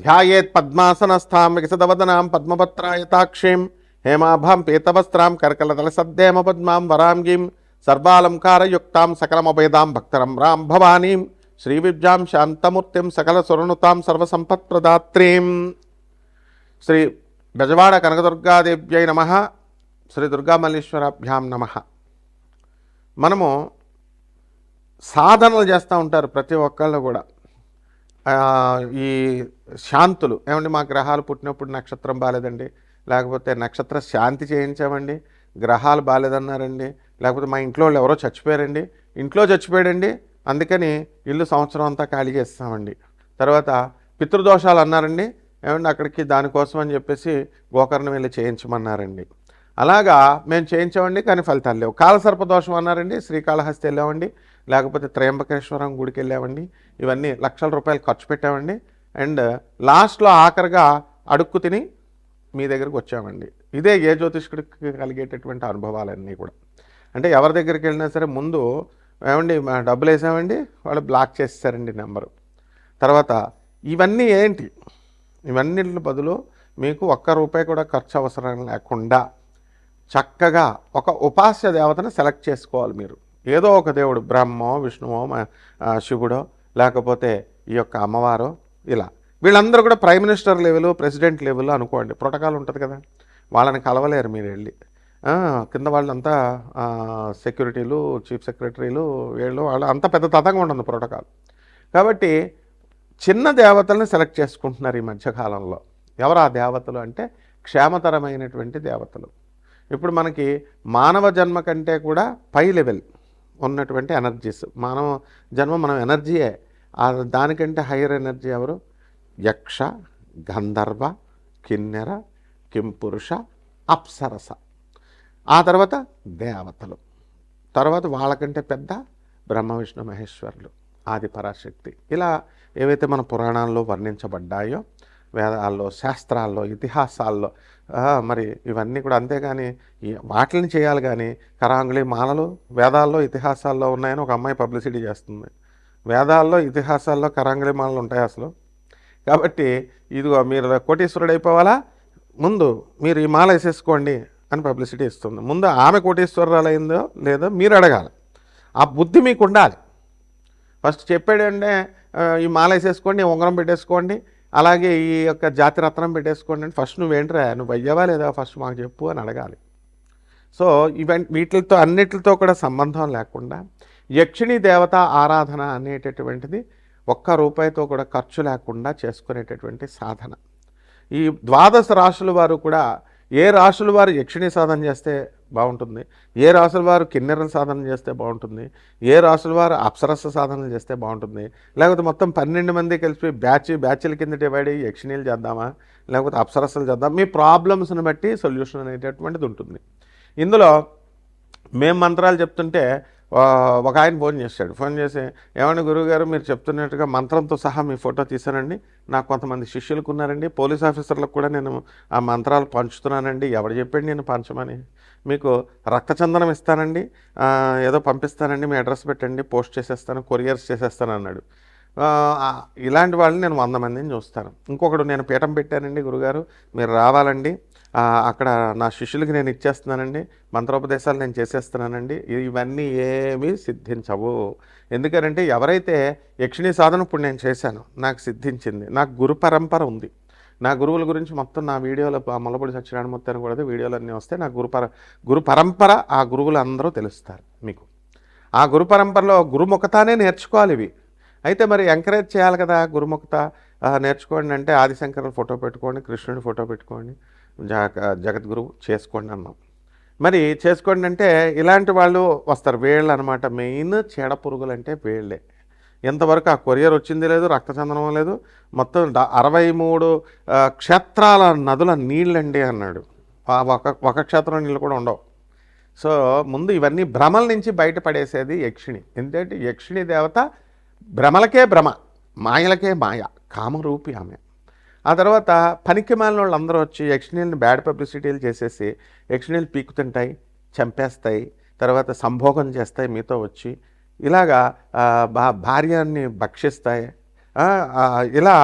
ధ్యాయేత్ పద్మాసనస్థాం వికసితవదనాం పద్మపత్రాయతాక్షీం హేమాభాం పీతవస్త్రాం కర్కలదలసద్ధేమ పద్మాం వరాంగీం సర్వాలంకారయుక్తాం సకలమభేదాం భక్తరమ్రాం భవానీం శ్రీవిద్యాం శాంతమూర్తిం సకల సురనుతాం సర్వసంపత్ప్రదాత్రీం. శ్రీ బెజవాడ కనకదుర్గాదేవ్యై నమః. శ్రీ దుర్గామల్లీశ్వరాభ్యాం నమః. మనము సాధనలు చేస్తూ ఉంటారు ప్రతి ఒక్కళ్ళు కూడా. ఈ శాంతులు ఏమండి, మా గ్రహాలు పుట్టినప్పుడు నక్షత్రం బాలేదండి, లేకపోతే నక్షత్ర శాంతి చేయించామండి, గ్రహాలు బాలేదన్నారండి, లేకపోతే మా ఇంట్లో వాళ్ళు ఎవరో చచ్చిపోయారండి, ఇంట్లో చచ్చిపోయాడండి అందుకని ఇల్లు సంవత్సరం అంతా ఖాళీ చేస్తామండి, తర్వాత పితృదోషాలు అన్నారండి ఏమండి అక్కడికి దానికోసం అని చెప్పేసి గోకర్ణం వెళ్ళి చేయించమన్నారండి. అలాగా మేము చేయించామండి కానీ ఫలితాలు లేవు. కాలసర్పదోషం అన్నారండి, శ్రీకాళహస్తి వెళ్ళామండి, లేకపోతే త్రయంబకేశ్వరం గుడికి వెళ్ళామండి, ఇవన్నీ లక్షల రూపాయలు ఖర్చు పెట్టామండి. అండ్ లాస్ట్లో ఆఖరిగా అడుక్కు తిని మీ దగ్గరికి వచ్చామండి. ఇదే ఏ జ్యోతిష్కుడికి కలిగేటటువంటి అనుభవాలన్నీ కూడా. అంటే ఎవరి దగ్గరికి వెళ్ళినా సరే ముందు ఏమండి డబ్బులు వేసామండి, వాళ్ళు బ్లాక్ చేసేసారండి నెంబరు. తర్వాత ఇవన్నీ ఏంటి, ఇవన్నిటి బదులు మీకు ఒక్క రూపాయి కూడా ఖర్చు అవసరం లేకుండా చక్కగా ఒక ఉపాస్య దేవతను సెలెక్ట్ చేసుకోవాలి మీరు. ఏదో ఒక దేవుడు, బ్రహ్మో విష్ణువో శివుడో లేకపోతే ఈ యొక్క అమ్మవారో, ఇలా వీళ్ళందరూ కూడా prime minister level president level అనుకోండి, ప్రోటోకాల్ ఉంటుంది కదా, వాళ్ళని కలవలేరు మీరు వెళ్ళి. కింద వాళ్ళంతా సెక్యూరిటీలు, చీఫ్ సెక్రటరీలు, వీళ్ళు వాళ్ళు అంత పెద్ద తతంగా ఉంటుంది ప్రోటోకాల్. కాబట్టి చిన్న దేవతలను సెలెక్ట్ చేసుకుంటున్నారు ఈ మధ్యకాలంలో. ఎవరు ఆ దేవతలు అంటే క్షేమతరమైనటువంటి దేవతలు. ఇప్పుడు మనకి మానవ జన్మ కంటే కూడా పై లెవెల్ ఉన్నటువంటి ఎనర్జీస్, మానవ జన్మ మనం ఎనర్జీయే, దానికంటే హైయర్ ఎనర్జీ ఎవరు? యక్ష, గంధర్వ, కిన్నెర, కింపురుష, అప్సరస, ఆ తర్వాత దేవతలు, తర్వాత వాళ్ళకంటే పెద్ద బ్రహ్మ విష్ణు మహేశ్వరులు, ఆది పరాశక్తి. ఇలా ఏవైతే మన పురాణాల్లో వర్ణించబడ్డాయో, వేదాల్లో, శాస్త్రాల్లో, ఇతిహాసాల్లో, మరి ఇవన్నీ కూడా. అంతేగాని వాటిని చేయాలి కానీ కరాంగుళి మాలలు వేదాల్లో ఇతిహాసాల్లో ఉన్నాయని ఒక అమ్మాయి పబ్లిసిటీ చేస్తుంది. వేదాల్లో ఇతిహాసాల్లో కరాంగుళి మాలలు ఉంటాయి అసలు. కాబట్టి ఇదిగో మీరు కోటీశ్వరుడు అయిపోవాలా, ముందు మీరు ఈ మాల వేసేసుకోండి అని పబ్లిసిటీ ఇస్తుంది. ముందు ఆమె కోటీశ్వరురాలు అయిందో లేదో మీరు అడగాలి. ఆ బుద్ధి మీకు ఉండాలి. ఫస్ట్ చెప్పాడంటే ఈ మాల వేసేసుకోండి, ఉంగరం పెట్టేసుకోండి, అలాగే ఈ యొక్క జాతిరత్నం పెట్టేసుకోండి అంటే ఫస్ట్ నువ్వేంట్రా, నువ్వు అయ్యావా లేదా ఫస్ట్ మాకు చెప్పు అని అడగాలి. సో వీటితో అన్నిటితో కూడా సంబంధం లేకుండా యక్షిణీ దేవత ఆరాధన అనేటటువంటిది ఒక్క రూపాయితో కూడా ఖర్చు లేకుండా చేసుకునేటటువంటి సాధన. ఈ 12 రాశుల వారు కూడా ఏ రాశుల వారు యక్షిణీ సాధన చేస్తే బాగుంటుంది, ఏ రాశుల వారు కిన్నెరల సాధన చేస్తే బాగుంటుంది, ఏ రాశుల వారు అప్సరస సాధనలు చేస్తే బాగుంటుంది, లేకపోతే మొత్తం 12 మంది కలిపి బ్యాచ్ల కింద డివైడ్ అయ్యి యక్షిణీలు చేద్దామా లేకపోతే అప్సరసలు చేద్దాం, మీ ప్రాబ్లమ్స్ని బట్టి సొల్యూషన్ అనేటటువంటిది ఉంటుంది. ఇందులో మేము మంత్రాలు చెప్తుంటే ఒక ఆయన ఫోన్ చేసి ఏమండి గురువుగారు మీరు చెప్తున్నట్టుగా మంత్రంతో సహా మీ ఫోటో తీశానండి, నాకు కొంతమంది శిష్యులకు ఉన్నారండి, పోలీస్ ఆఫీసర్లకు కూడా నేను ఆ మంత్రాలు పంచుతున్నానండి, ఎవరు చెప్పండి నేను పంచమని, మీకు రక్తచందనం ఇస్తానండి, ఏదో పంపిస్తానండి, మీ అడ్రస్ పెట్టండి, పోస్ట్ చేసేస్తాను, కొరియర్స్ చేసేస్తాను అన్నాడు. ఇలాంటి వాళ్ళని నేను 100 మందిని చూస్తాను. ఇంకొకడు నేను పీఠం పెట్టానండి గురుగారు మీరు రావాలండి, అక్కడ నా శిష్యులకి నేను ఇచ్చేస్తున్నానండి, మంత్రోపదేశాలు నేను చేసేస్తున్నానండి, ఇవన్నీ ఏమీ సిద్ధించవు. ఎందుకంటే ఎవరైతే యక్షిణీ సాధన ఇప్పుడు నేను చేశాను, నాకు సిద్ధించింది, నాకు గురు పరంపర ఉంది, నా గురువుల గురించి మొత్తం నా వీడియోలో ముల్లపూడి సత్యనారాయణమూర్తి కూడా వీడియోలు అన్నీ వస్తే నా గురు పరంపర, ఆ గురువులు అందరూ తెలుస్తారు మీకు. ఆ గురు పరంపరలో గురుముఖతానే నేర్చుకోవాలి ఇవి. అయితే మరి ఎంకరేజ్ చేయాలి కదా, గురుముఖత నేర్చుకోండి అంటే ఆదిశంకరుల ఫోటో పెట్టుకోండి, కృష్ణుడి ఫోటో పెట్టుకోండి, జగద్గురువు చేసుకోండి అన్నాం. మరి చేసుకోండి అంటే ఇలాంటి వాళ్ళు వస్తారు, వీళ్ళు అనమాట మెయిన్ చీడ పురుగులు అంటే వీళ్ళే. ఎంతవరకు ఆ కొరియర్ వచ్చింది లేదు, రక్తచందనం లేదు, మొత్తం 63 క్షేత్రాల నదుల నీళ్ళండి అన్నాడు. ఒక క్షేత్రం నీళ్ళు కూడా ఉండవు. సో ముందు ఇవన్నీ భ్రమల నుంచి బయటపడేసేది యక్షిణి. ఎందుకంటే యక్షిణి దేవత భ్రమలకే భ్రమ, మాయలకే మాయ, కామరూపి ఆమె. ఆ తర్వాత పనికి మాలిన వాళ్ళు అందరూ వచ్చి యక్షిణీలను బ్యాడ్ పబ్లిసిటీలు చేసేసి యక్షిణీలు పీకుతుంటాయి, చంపేస్తాయి, తర్వాత సంభోగం చేస్తాయి మీతో వచ్చి, ఇలాగా భార్యాన్ని భక్షిస్తాయి, ఇలా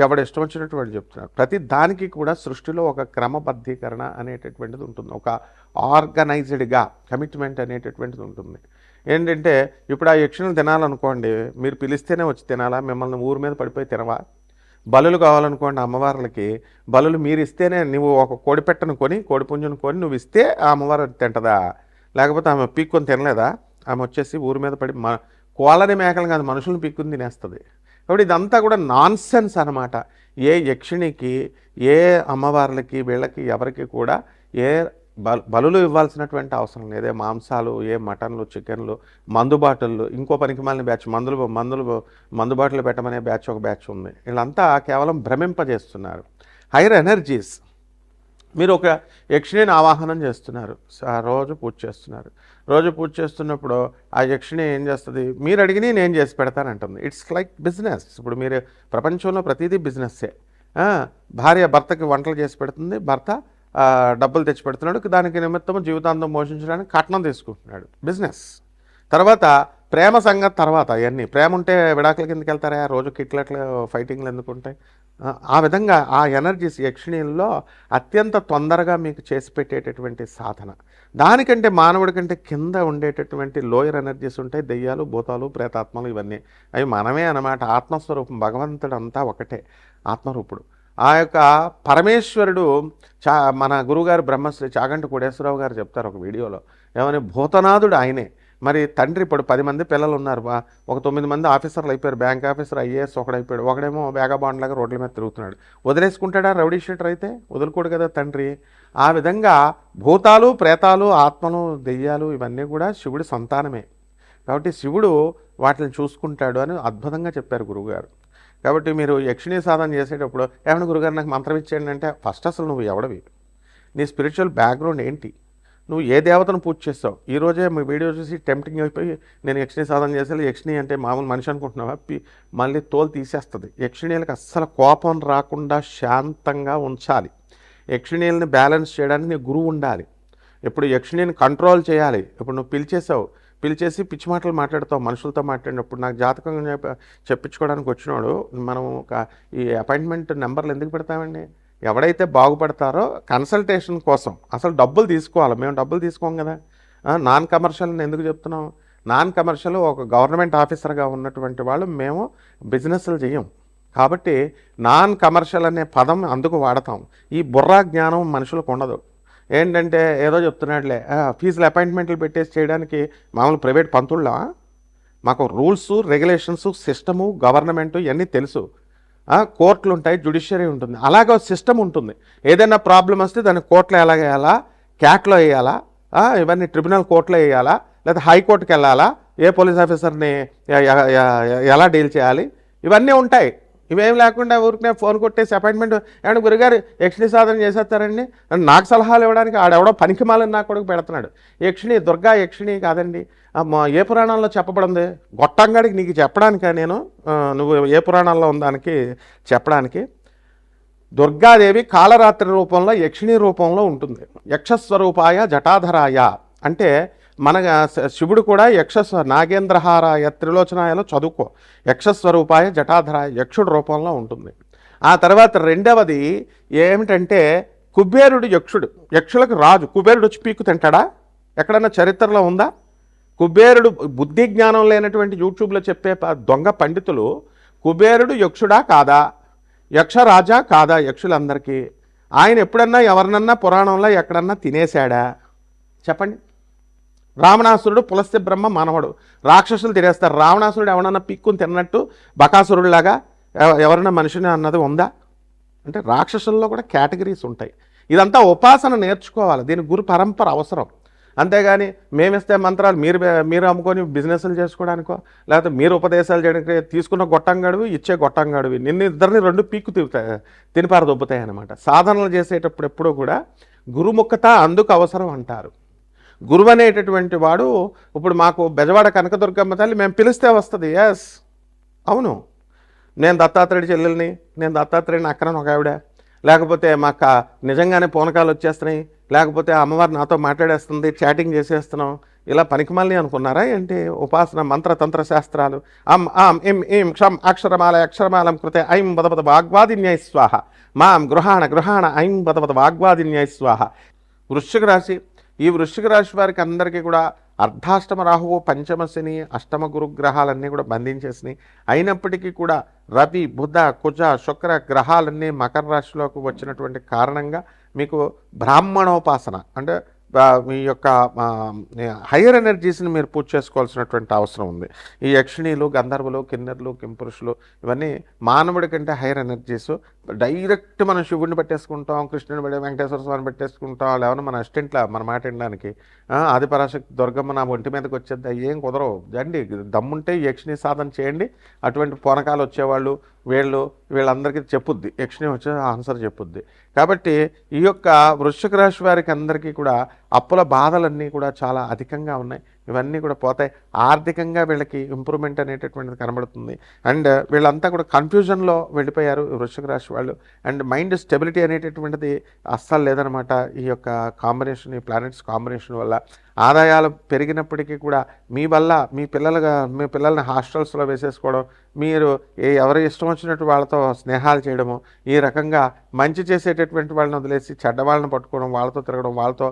ఎవడు ఇష్టం వచ్చినట్టు వాడు చెప్తున్నారు. ప్రతి దానికి కూడా సృష్టిలో ఒక క్రమబద్ధీకరణ అనేటటువంటిది ఉంటుంది, ఒక ఆర్గనైజ్డ్గా కమిట్మెంట్ అనేటటువంటిది ఉంటుంది. ఏంటంటే ఇప్పుడు ఆ యక్షిని తినాలనుకోండి, మీరు పిలిస్తేనే వచ్చి తినాలా, మిమ్మల్ని ఊరి మీద పడిపోయి తినవా? బలులు కావాలనుకోండి అమ్మవార్లకి, బలులు మీరు ఇస్తేనే, నువ్వు ఒక కోడిపెట్టను కొని, కోడిపుంజును కొని నువ్వు ఇస్తే ఆ అమ్మవారు తింటదా? లేకపోతే ఆమె పీక్కొని తినలేదా? ఆమె వచ్చేసి ఊరి మీద పడి కోళ్ళని మేకలు కాదు మనుషులను పీక్కుని తినేస్తుంది. కాబట్టి ఇదంతా కూడా నాన్ సెన్స్ అనమాట. ఏ యక్షిణికి, ఏ అమ్మవార్లకి, వీళ్ళకి ఎవరికి కూడా ఏ బలులు ఇవ్వాల్సినటువంటి అవసరం లేదు. ఏ మాంసాలు, ఏ మటన్లు, చికెన్లు, మందు బాటిళ్ళు, ఇంకో పనికి మాలిన బ్యాచ్ మందు బాటిల్ పెట్టమనే బ్యాచ్ ఒక బ్యాచ్ ఉంది. వీళ్ళంతా కేవలం భ్రమింపజేస్తున్నారు. Hire energies. మీరు ఒక యక్షిణిని ఆవాహనం చేస్తున్నారు, రోజు పూజ చేస్తున్నారు. రోజు పూజ చేస్తున్నప్పుడు ఆ యక్షిణి ఏం చేస్తుంది? మీరు అడిగిని నేను చేసి పెడతానంటుంది. It's like business. ఇప్పుడు మీరు ప్రపంచంలో ప్రతిదీ బిజినెస్సే. భార్య భర్తకి వంటలు చేసి పెడుతుంది, భర్త డబ్బులు తెచ్చి పెడుతున్నాడు, దానికి నిమిత్తం జీవితాంతం పోషించడానికి కట్నం తీసుకుంటున్నాడు, బిజినెస్. తర్వాత ప్రేమ సంగతి తర్వాత. అవన్నీ ప్రేమ ఉంటే విడాకుల కిందకి వెళ్తారా? రోజు కిట్లట్లు ఫైటింగ్లు ఎందుకు ఉంటాయి? ఆ విధంగా ఆ ఎనర్జీస్ యక్షిణీల్లో అత్యంత తొందరగా మీకు చేసి పెట్టేటటువంటి సాధన. దానికంటే మానవుడి కంటే కింద ఉండేటటువంటి లోయర్ ఎనర్జీస్ ఉంటాయి, దెయ్యాలు, భూతాలు, ప్రేతాత్మలు, ఇవన్నీ అవి మనమే అన్నమాట. ఆత్మస్వరూపం, భగవంతుడు అంతా ఒకటే, ఆత్మరూపుడు. ఆ యొక్క పరమేశ్వరుడు మన గురువుగారు బ్రహ్మశ్రీ చాగంటి కోటేశ్వరరావు గారు చెప్తారు ఒక వీడియోలో, ఏమని భూతనాథుడు ఆయనే. మరి తండ్రి ఇప్పుడు 10 మంది పిల్లలు ఉన్నారు, ఒక 9 మంది ఆఫీసర్లు అయిపోయారు, బ్యాంక్ ఆఫీసర్, ఐఏఎస్ ఒకడైపోయాడు, ఒకడేమో వేగబాండ్ లాగా రోడ్ల మీద తిరుగుతున్నాడు. వదిలేసుకుంటాడా రౌడీ షీటర్ అయితే? వదులుకోడు కదా తండ్రి. ఆ విధంగా భూతాలు, ప్రేతాలు, ఆత్మలు, దెయ్యాలు ఇవన్నీ కూడా శివుడి సంతానమే. కాబట్టి శివుడు వాటిని చూసుకుంటాడు అని అద్భుతంగా చెప్పారు గురువుగారు. కాబట్టి మీరు యక్షిణీ సాధన చేసేటప్పుడు ఏమైనా గురుగారు నాకు మంత్రం ఇచ్చేయండి అంటే, ఫస్ట్ అసలు నువ్వు ఎవడవి, నీ స్పిరిచువల్ బ్యాక్గ్రౌండ్ ఏంటి, నువ్వు ఏ దేవతను పూజ చేస్తావు? ఈరోజే మీ వీడియో చూసి టెంప్టింగ్ అయిపోయి నేను యక్షిణీ సాధన చేసేది, యక్షిణి అంటే మామూలు మనిషి అనుకుంటున్నావా? మళ్ళీ తోలు తీసేస్తుంది. యక్షిణీలకు అస్సలు కోపం రాకుండా శాంతంగా ఉంచాలి. యక్షిణీలని బ్యాలెన్స్ చేయడానికి నీ గురువు ఉండాలి. ఇప్పుడు యక్షిణిని కంట్రోల్ చేయాలి. ఇప్పుడు నువ్వు పిలిచేసి పిచ్చి మాటలు మాట్లాడతావు మనుషులతో మాట్లాడినప్పుడు. నాకు జాతకం చెప్పించుకోవడానికి వచ్చినాడు, మనం ఈ అపాయింట్మెంట్ నెంబర్లు ఎందుకు పెడతామండి? ఎవడైతే బాగుపడతారో కన్సల్టేషన్ కోసం అసలు డబ్బులు తీసుకోవాలి. మేము డబ్బులు తీసుకోం కదా. నాన్ కమర్షియల్ ఎందుకు చెప్తున్నాం? నాన్ కమర్షియల్ ఒక గవర్నమెంట్ ఆఫీసర్గా ఉన్నటువంటి వాళ్ళు మేము బిజినెస్లు చేయం. కాబట్టి నాన్ కమర్షియల్ అనే పదం అందుకు వాడతాం. ఈ బుర్రా జ్ఞానం మనుషులకు ఉండదు. ఏంటంటే ఏదో చెప్తున్నాడులే, ఫీజులు అపాయింట్మెంట్లు పెట్టేసి చేయడానికి మామూలు ప్రైవేట్ పంతుళ్ళా? మాకు రూల్స్, రెగ్యులేషన్స్, సిస్టము, గవర్నమెంటు ఇవన్నీ తెలుసు. కోర్టులు ఉంటాయి, జ్యుడిషియరీ ఉంటుంది, అలాగే సిస్టమ్ ఉంటుంది. ఏదైనా ప్రాబ్లం వస్తే దాన్ని కోర్టులో ఎలా వేయాలా, క్యాట్లో వేయాలా, ఇవన్నీ ట్రిబ్యునల్ కోర్టులో వేయాలా, లేదా హైకోర్టుకి వెళ్ళాలా, ఏ పోలీస్ ఆఫీసర్ని ఎలా డీల్ చేయాలి, ఇవన్నీ ఉంటాయి. ఇవేం లేకుండా ఊరికనే ఫోన్ కొట్టేసి అపాయింట్మెంట్, ఏమన్నా గురుగారు యక్షిణి సాధన చేసేస్తారండి నాకు సలహాలు ఇవ్వడానికి ఆడెవడో పనికిమాలని నా కొడుకు పెడుతున్నాడు. యక్షిణి దుర్గా యక్షిణి కాదండి, ఏ పురాణంలో చెప్పబడింది? గొట్టంగాడికి నీకు చెప్పడానికా నేను? నువ్వు ఏ పురాణాల్లో ఉందానికి చెప్పడానికి? దుర్గాదేవి కాళరాత్రి రూపంలో, యక్షిణి రూపంలో ఉంటుంది. యక్షస్వరూపాయ జటాధరాయ అంటే మన శివుడు కూడా నాగేంద్రహారాయ త్రిలోచనాయలో చదువుకో. యక్షస్వరూపాయ జటాధరాయ, యక్షుడు రూపంలో ఉంటుంది. ఆ తర్వాత రెండవది ఏమిటంటే కుబేరుడు యక్షుడు, యక్షులకు రాజు. కుబేరుడు వచ్చి పీకు తింటాడా? ఎక్కడన్నా చరిత్రలో ఉందా? కుబేరుడు బుద్ధి జ్ఞానం లేనటువంటి యూట్యూబ్లో చెప్పే దొంగ పండితులు కుబేరుడు యక్షుడా కాదా, యక్షరాజా కాదా యక్షులందరికీ? ఆయన ఎప్పుడన్నా ఎవరినన్నా పురాణంలో ఎక్కడన్నా తినేశాడా చెప్పండి? రావణాసురుడు పులస్త్య బ్రహ్మ మానవుడు, రాక్షసులు తినేస్తారు. రావణాసురుడు ఎవరన్నా పిక్కుని తిన్నట్టు బకాసురుడిలాగా ఎవరైనా మనిషిని అన్నది ఉందా? అంటే రాక్షసుల్లో కూడా కేటగిరీస్ ఉంటాయి. ఇదంతా ఉపాసన నేర్చుకోవాలి, దీని గురు పరంపర అవసరం. అంతేగాని మేమిస్తే మంత్రాలు మీరు అమ్ముకొని బిజినెస్లు చేసుకోవడానికో, లేకపోతే మీరు ఉపదేశాలు చేయడానికి తీసుకున్న గొట్టంగాడివి, ఇచ్చే గొట్టంగాడివి, ఇద్దరిని రెండు పీక్కు తినిపార దొబ్బుతాయి అన్నమాట. సాధనలు చేసేటప్పుడు ఎప్పుడూ కూడా గురుముఖత అందుకు అవసరం అంటారు. గురువు అనేటటువంటి వాడు, ఇప్పుడు మాకు బెజవాడ కనకదుర్గమ్మ తల్లి మేము పిలిస్తే వస్తుంది. ఎస్, అవును, నేను దత్తాత్రేయుడి చెల్లెల్ని, నేను దత్తాత్రేయుని అక్కడని ఒక ఆవిడ, లేకపోతే మాకు నిజంగానే పూనకాలు వచ్చేస్తున్నాయి, లేకపోతే అమ్మవారు నాతో మాట్లాడేస్తుంది, చాటింగ్ చేసేస్తున్నాం, ఇలా పనికిమాలిని అనుకున్నారా ఏంటి? ఉపాసన మంత్రతంత్ర శాస్త్రాలు అం ఆం ఇం ఈం క్షం అక్షరమాలం కృతే ఐం బదబద వాగ్వాదిన్యై స్వాహ మాం గృహాణ ఐం బదబద వాగ్వాదిన్యై స్వాహ. వృశ్చిక రాశి, ఈ వృశ్చిక రాశి వారికి అందరికీ కూడా అర్ధాష్టమ రాహువు, పంచమ శని, అష్టమ గురుగ్రహాలన్నీ కూడా బంధించేసినాయి. అయినప్పటికీ కూడా రవి, బుధ, కుజ, శుక్ర గ్రహాలన్నీ మకర రాశిలోకి వచ్చినటువంటి కారణంగా మీకు బ్రాహ్మణోపాసన అంటే మీ యొక్క హయ్యర్ ఎనర్జీస్ని మీరు పూజ చేసుకోవాల్సినటువంటి అవసరం ఉంది. ఈ యక్షిణీలు, గంధర్వులు, కిన్నెర్లు, కింపురుషులు ఇవన్నీ మానవుడి కంటే హయ్యర్ ఎనర్జీస్. డైరెక్ట్ మనం శివుడిని పెట్టేసుకుంటాం, కృష్ణుని పెట్టి వెంకటేశ్వర స్వామిని పెట్టేసుకుంటాం, లేవన్నా మన అసిస్టెంట్లా మన మాట వినడానికి ఆదిపరాశక్తి దుర్గమ్మ నా ఒంటి మీదకి వచ్చేద్ది, ఏం కుదరవు. రండి, దమ్ముంటే యక్షిణీ సాధన చేయండి. అటువంటి పూనకాలు వచ్చేవాళ్ళు వీళ్ళందరికీ చెప్పుద్ది, యక్షిణి వచ్చే ఆన్సర్ చెప్పుద్ది. కాబట్టి ఈ యొక్క వృశ్చిక రాశి వారికి అందరికీ కూడా అప్పుల బాధలన్నీ కూడా చాలా అధికంగా ఉన్నాయి. ఇవన్నీ కూడా పోతాయి. ఆర్థికంగా వీళ్ళకి ఇంప్రూవ్మెంట్ అనేటటువంటిది కనబడుతుంది. అండ్ వీళ్ళంతా కూడా కన్ఫ్యూజన్లో వెళ్ళిపోయారు వృశ్చిక రాశి వాళ్ళు. అండ్ మైండ్ స్టెబిలిటీ అనేటటువంటిది అస్సలు లేదనమాట. ఈ యొక్క కాంబినేషన్, ఈ ప్లానెట్స్ కాంబినేషన్ వల్ల ఆదాయాలు పెరిగినప్పటికీ కూడా మీ వల్ల మీ పిల్లల్ని హాస్టల్స్లో వేసేసుకోవడం, మీరు ఎవరు ఇష్టం వచ్చినట్టు వాళ్ళతో స్నేహాలు చేయడము, ఈ రకంగా మంచి చేసేటటువంటి వాళ్ళని వదిలేసి చెడ్డ వాళ్ళని పట్టుకోవడం, వాళ్ళతో తిరగడం, వాళ్ళతో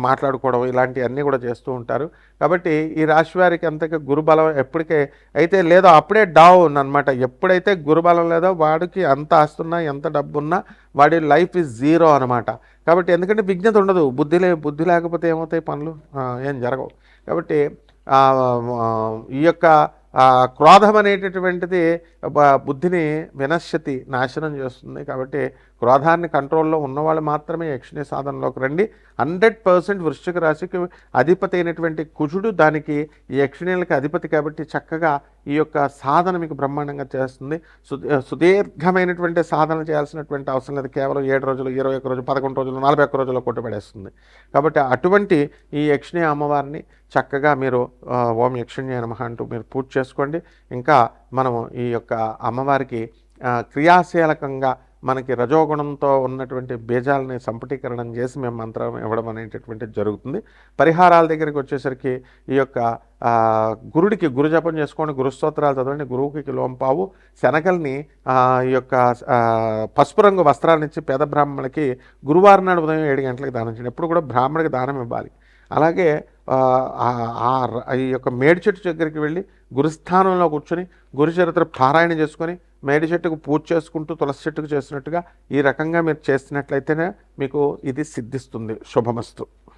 మాట్లాడుకోవడం, ఇలాంటివన్నీ కూడా చేస్తూ ఉంటారు. కాబట్టి ఈ రాశి వారికి అంతగా గురుబలం ఎప్పటికే అయితే లేదో అప్పుడే డౌన్ అనమాట. ఎప్పుడైతే గురుబలం లేదో వాడికి అంత ఆస్తున్నా ఎంత డబ్బున్నా వాడి లైఫ్ ఈజ్ జీరో అనమాట. కాబట్టి ఎందుకంటే విజ్ఞత ఉండదు, బుద్ధి లేకపోతే ఏమవుతాయి పనులు, ఏం జరగవు. కాబట్టి ఈ యొక్క క్రోధం అనేటటువంటిది బుద్ధిని వినశ్యతి, నాశనం చేస్తుంది. కాబట్టి క్రోధాన్ని కంట్రోల్లో ఉన్నవాళ్ళు మాత్రమే యక్షిణీ సాధనలోకి రండి. 100% వృశ్చిక రాశికి అధిపతి అయినటువంటి కుజుడు దానికి యక్షిణీలకి అధిపతి కాబట్టి చక్కగా ఈ యొక్క సాధన మీకు బ్రహ్మాండంగా చేస్తుంది. సుదీర్ఘమైనటువంటి సాధన చేయాల్సినటువంటి అవసరం లేదు. కేవలం 7 రోజులు, 21 రోజులు, 11 రోజులు, 41 రోజుల్లో కొట్టుబడేస్తుంది. కాబట్టి అటువంటి ఈ యక్షిణీ అమ్మవారిని చక్కగా మీరు ఓం యక్షిణ్యాయ నమః అంటూ మీరు పూజ చేసుకోండి. ఇంకా మనము ఈ యొక్క అమ్మవారికి క్రియాశీలకంగా మనకి రజోగుణంతో ఉన్నటువంటి బీజాలని సంపుటీకరణం చేసి మేము మంత్రం ఇవ్వడం అనేటటువంటిది జరుగుతుంది. పరిహారాల దగ్గరికి వచ్చేసరికి ఈ యొక్క గురుడికి గురుజపం చేసుకోండి, గురుస్తోత్రాలు చదవండి, గురువుకి లోంపావు శనగల్ని ఈ యొక్క పసుపు రంగు వస్త్రాలనిచ్చి పేద బ్రాహ్మణులకి గురువారం నాడు ఉదయం 7 గంటలకు దానం చేయండి. ఎప్పుడు కూడా బ్రాహ్మణుడికి దానం ఇవ్వాలి. అలాగే ఈ యొక్క మేడి చెట్టు దగ్గరికి వెళ్ళి గురుస్థానంలో కూర్చొని గురు చరిత్ర పారాయణ చేసుకొని మేడి చెట్టుకు పూజ చేసుకుంటూ తులసి చెట్టుకు చేసినట్టుగా ఈ రకంగా మీరు చేసినట్లయితేనే మీకు ఇది సిద్ధిస్తుంది. శుభమస్తు.